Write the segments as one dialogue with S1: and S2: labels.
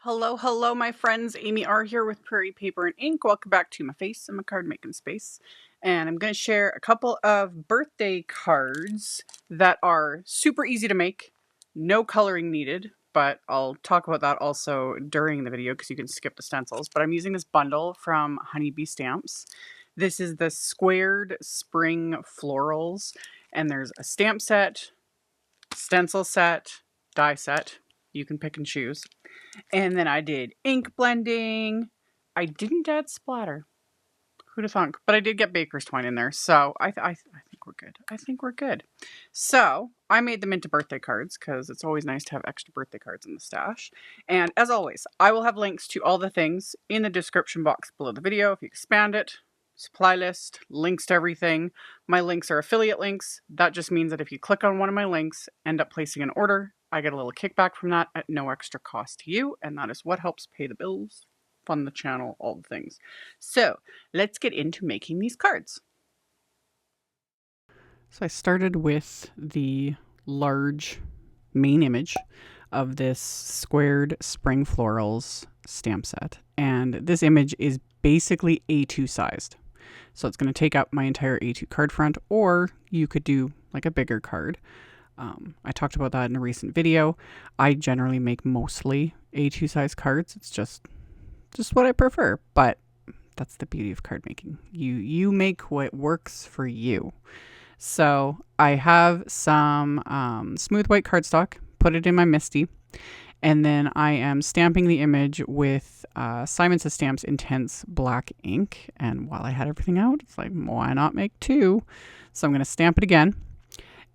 S1: Hello, hello, my friends. AmyR here with Prairie Paper and Ink. Welcome back to my face and my card making space. And I'm going to share a couple of birthday cards that are super easy to make, no coloring needed, but I'll talk about that also during the video because you can skip the stencils. But I'm using this bundle from Honeybee Stamps. This is the squared spring florals, and there's a stamp set, stencil set, die set. You can pick and choose. And then I did ink blending. I didn't add splatter. Who'd have thunk? But I did get baker's twine in there. So I think we're good. I think we're good. So I made them into birthday cards because it's always nice to have extra birthday cards in the stash. And as always, I will have links to all the things in the description box below the video. If you expand it, supply list, links to everything. My links are affiliate links. That just means that if you click on one of my links, end up placing an order, I get a little kickback from that at no extra cost to you, and that is what helps pay the bills, fund the channel, all the things. So let's get into making these cards. So I started with the large main image of this squared spring florals stamp set, and this image is basically A2 sized. So it's going to take up my entire A2 card front, or you could do like a bigger card. I talked about that in a recent video. I generally make mostly A2 size cards. It's just what I prefer, but that's the beauty of card making. You make what works for you. So I have some smooth white cardstock, put it in my MISTI, and then I am stamping the image with Simon Says Stamps Intense Black ink. And while I had everything out, it's like, why not make two? So I'm going to stamp it again.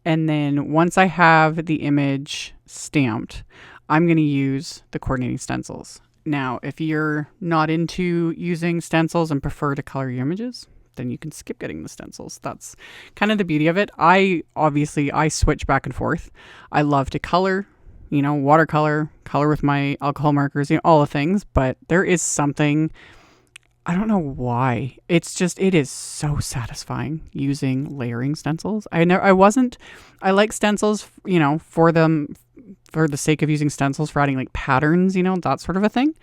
S1: And then once I have the image stamped, I'm going to use the coordinating stencils. Now, if you're not into using stencils and prefer to color your images, then you can skip getting the stencils. That's kind of the beauty of it. I switch back and forth. I love to color, watercolor, color with my alcohol markers, all the things, but there is something, I don't know why. It is so satisfying using layering stencils. I like stencils, for the sake of using stencils for adding like patterns, that sort of a thing.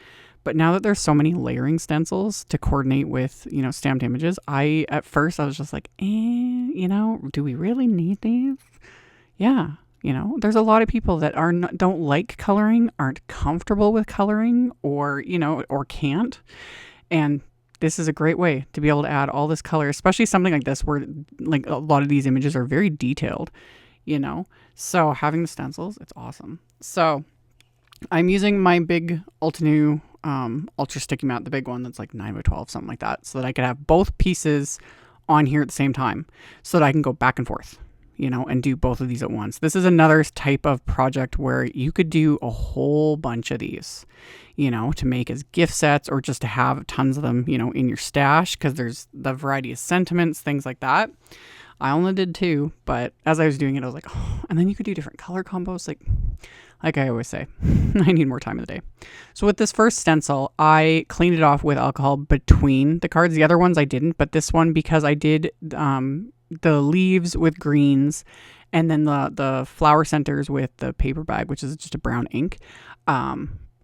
S1: But now that there's so many layering stencils to coordinate with, stamped images, at first I was just like, do we really need these? Yeah. There's a lot of people that don't like coloring, aren't comfortable with coloring, or can't. And this is a great way to be able to add all this color, especially something like this where like a lot of these images are very detailed, So having the stencils, it's awesome. So I'm using my big Altenew Ultra Sticky Mat, the big one that's like 9x12, something like that, so that I could have both pieces on here at the same time so that I can go back and forth, and do both of these at once. This is another type of project where you could do a whole bunch of these, to make as gift sets or just to have tons of them, in your stash, because there's the variety of sentiments, things like that. I only did two, but as I was doing it, I was like, oh, and then you could do different color combos. Like I always say, I need more time in the day. So with this first stencil, I cleaned it off with alcohol between the cards. The other ones I didn't, but this one, because I did the leaves with greens and then the flower centers with the paper bag, which is just a brown ink.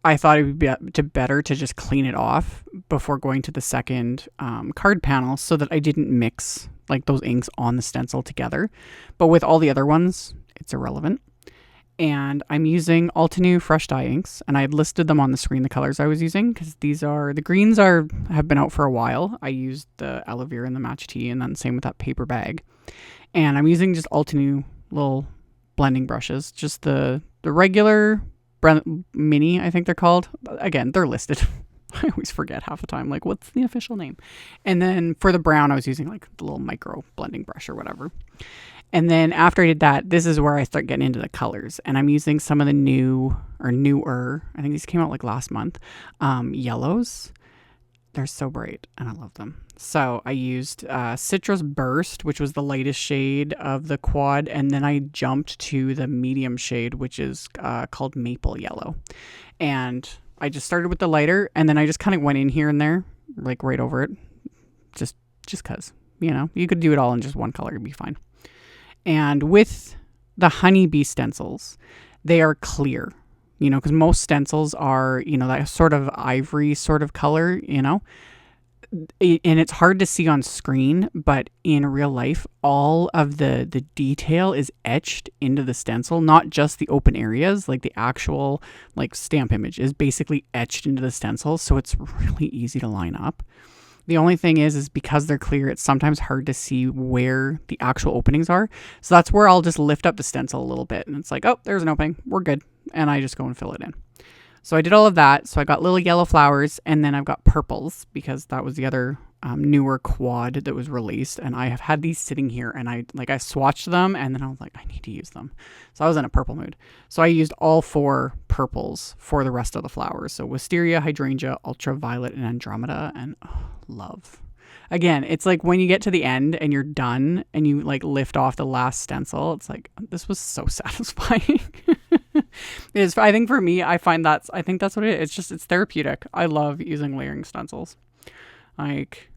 S1: I thought it would be better to just clean it off before going to the second card panel so that I didn't mix like those inks on the stencil together. But with all the other ones, it's irrelevant. And I'm using Altenew fresh dye inks, and I had listed them on the screen, the colors I was using, because the greens have been out for a while. I used the aloe vera and the matcha tea, and then same with that paper bag. And I'm using just Altenew little blending brushes, just the regular mini, I think they're called. Again, they're listed. I always forget half the time, like, what's the official name? And then for the brown, I was using like the little micro blending brush or whatever. And then after I did that, this is where I start getting into the colors. And I'm using some of the newer, I think these came out like last month, yellows. They're so bright and I love them. So I used Citrus Burst, which was the lightest shade of the quad. And then I jumped to the medium shade, which is called Maple Yellow. And I just started with the lighter, and then I just kind of went in here and there, like right over it. Just cause, you could do it all in just one color, it'd be fine. And with the Honeybee stencils, they are clear. you know, because most stencils are, you know, that sort of ivory sort of color, you know, and it's hard to see on screen, but in real life, all of the detail is etched into the stencil, not just the open areas, like the actual like stamp image is basically etched into the stencil. So it's really easy to line up. The only thing is because they're clear, it's sometimes hard to see where the actual openings are. So that's where I'll just lift up the stencil a little bit and it's like, oh, there's an opening. We're good. And I just go and fill it in. So I did all of that. So I got little yellow flowers and then I've got purples because that was the other newer quad that was released. And I have had these sitting here and I swatched them and then I was like, I need to use them. So I was in a purple mood. So I used all 4 purples for the rest of the flowers. So wisteria, hydrangea, ultraviolet, and andromeda, and love. Again, it's like when you get to the end and you're done and you like lift off the last stencil, it's like, this was so satisfying. It is. I think for me, I think that's what it is. It's therapeutic. I love using layering stencils. Like,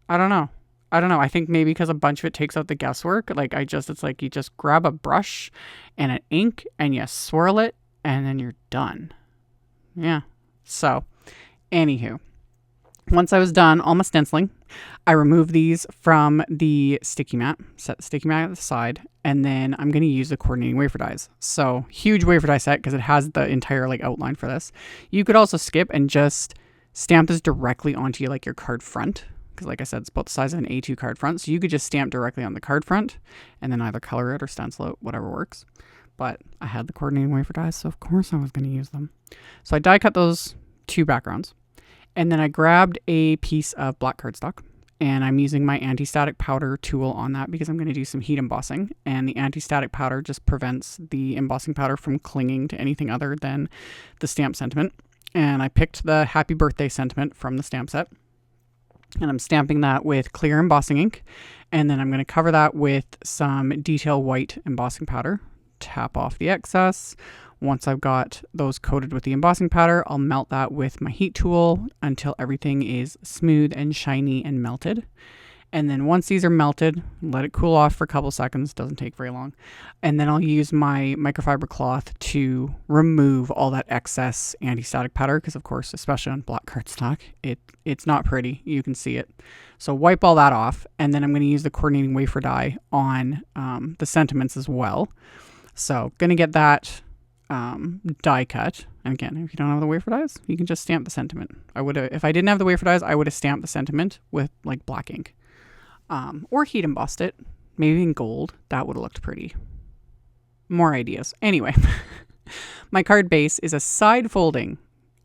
S1: I don't know. I think maybe because a bunch of it takes out the guesswork. Like it's like you just grab a brush and an ink and you swirl it and then you're done. Yeah. So, anywho. Once I was done all my stenciling, I removed these from the sticky mat, set the sticky mat at the side, and then I'm going to use the coordinating wafer dies. So huge wafer die set because it has the entire like outline for this. You could also skip and just stamp this directly onto like your card front. Because like I said, it's about the size of an A2 card front. So you could just stamp directly on the card front and then either color it or stencil it, whatever works. But I had the coordinating wafer dies, so of course I was going to use them. So I die cut those 2 backgrounds. And then I grabbed a piece of black cardstock and I'm using my anti-static powder tool on that because I'm going to do some heat embossing, and the anti-static powder just prevents the embossing powder from clinging to anything other than the stamp sentiment. And I picked the happy birthday sentiment from the stamp set and I'm stamping that with clear embossing ink. And then I'm going to cover that with some detail white embossing powder, tap off the excess. Once I've got those coated with the embossing powder, I'll melt that with my heat tool until everything is smooth and shiny and melted. And then once these are melted, let it cool off for a couple seconds. Doesn't take very long. And then I'll use my microfiber cloth to remove all that excess anti-static powder because, of course, especially on black cardstock, it's not pretty. You can see it. So wipe all that off. And then I'm going to use the coordinating wafer die on the sentiments as well. So going to get that die cut. And again, if you don't have the wafer dies, you can just stamp the sentiment. If I didn't have the wafer dies, I would have stamped the sentiment with like black ink, or heat embossed it, maybe in gold. That would have looked pretty. More ideas. Anyway, my card base is a side folding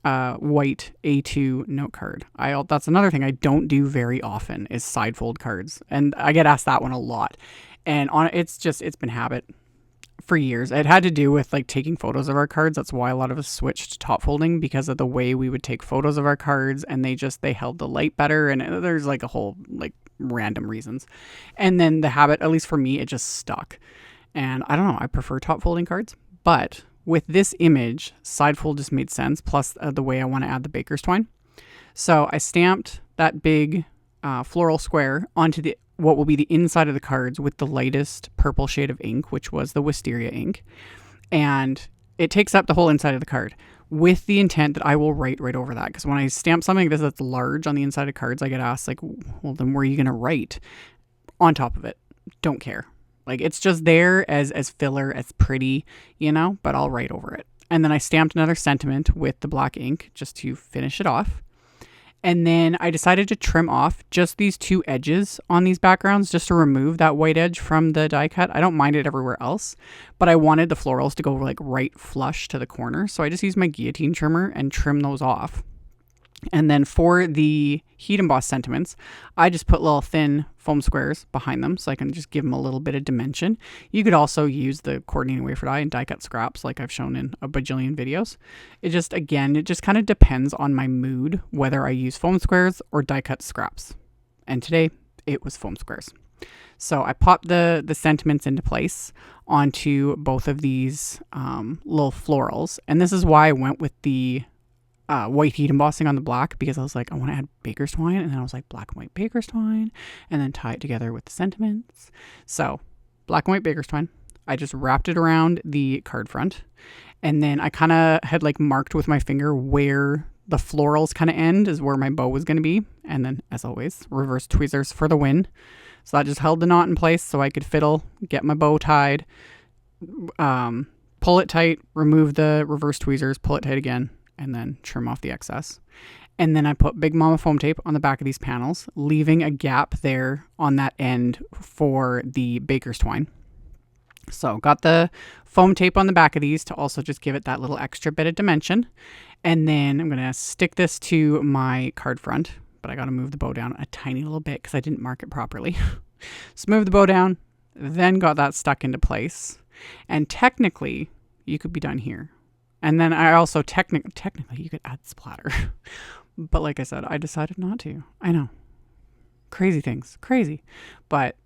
S1: white A2 note card. That's another thing I don't do very often is side fold cards, and I get asked that one a lot. And it's been habit for years. It had to do with like taking photos of our cards. That's why a lot of us switched to top folding, because of the way we would take photos of our cards, and they held the light better, and there's like a whole like random reasons. And then the habit, at least for me, it just stuck. And I don't know, I prefer top folding cards, but with this image, side fold just made sense, plus the way I want to add the baker's twine. So I stamped that big floral square onto what will be the inside of the cards with the lightest purple shade of ink, which was the wisteria ink. And it takes up the whole inside of the card with the intent that I will write right over that. Because when I stamp something like this that's large on the inside of cards, I get asked like, well, then where are you going to write on top of it? Don't care. Like, it's just there as filler, as pretty, but I'll write over it. And then I stamped another sentiment with the black ink just to finish it off. And then I decided to trim off just these 2 edges on these backgrounds just to remove that white edge from the die cut. I don't mind it everywhere else, but I wanted the florals to go like right flush to the corner. So I just used my guillotine trimmer and trim those off. And then for the heat embossed sentiments, I just put little thin foam squares behind them so I can just give them a little bit of dimension. You could also use the coordinating wafer die and die cut scraps like I've shown in a bajillion videos. It just kind of depends on my mood whether I use foam squares or die cut scraps. And today it was foam squares. So I popped the sentiments into place onto both of these little florals. And this is why I went with the white heat embossing on the black, because I was like, I want to add baker's twine, and then I was like, black and white baker's twine, and then tie it together with the sentiments. So black and white baker's twine, I just wrapped it around the card front, And then I kind of had like marked with my finger where the florals kind of end is where my bow was going to be. And then, as always, reverse tweezers for the win. So that just held the knot in place so I could fiddle, get my bow tied, pull it tight, remove the reverse tweezers, pull it tight again, and then trim off the excess. And then I put Big Mama foam tape on the back of these panels, leaving a gap there on that end for the baker's twine. So got the foam tape on the back of these to also just give it that little extra bit of dimension. And then I'm going to stick this to my card front, but I got to move the bow down a tiny little bit because I didn't mark it properly. So move the bow down, then got that stuck into place. And technically, you could be done here. And then I also technically you could add splatter. But like I said, I decided not to. I know. Crazy things. Crazy. But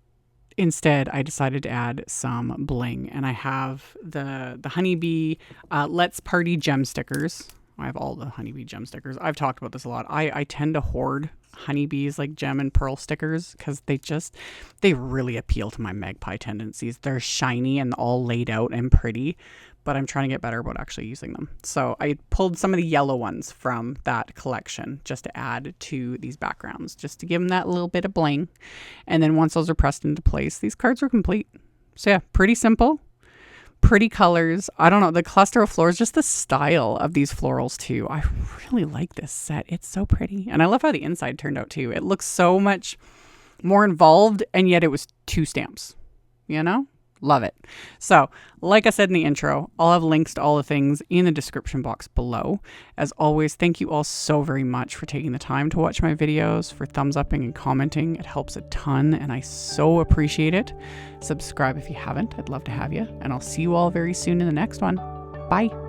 S1: instead, I decided to add some bling. And I have the Honeybee Let's Party gem stickers. I have all the Honeybee gem stickers. I've talked about this a lot. I tend to hoard Honeybees like gem and pearl stickers because they really appeal to my magpie tendencies. They're shiny and all laid out and pretty, but I'm trying to get better about actually using them. So I pulled some of the yellow ones from that collection just to add to these backgrounds, just to give them that little bit of bling. And then once those are pressed into place, these cards are complete. So yeah, pretty simple. Pretty colors. I don't know, the cluster of flowers, just the style of these florals too. I really like this set. It's so pretty. And I love how the inside turned out too. It looks so much more involved, and yet it was 2 stamps, you know? Love it. So, like I said in the intro, I'll have links to all the things in the description box below. As always, thank you all so very much for taking the time to watch my videos, for thumbs upping and commenting. It helps a ton, and I so appreciate it. Subscribe if you haven't. I'd love to have you, and I'll see you all very soon in the next one. Bye.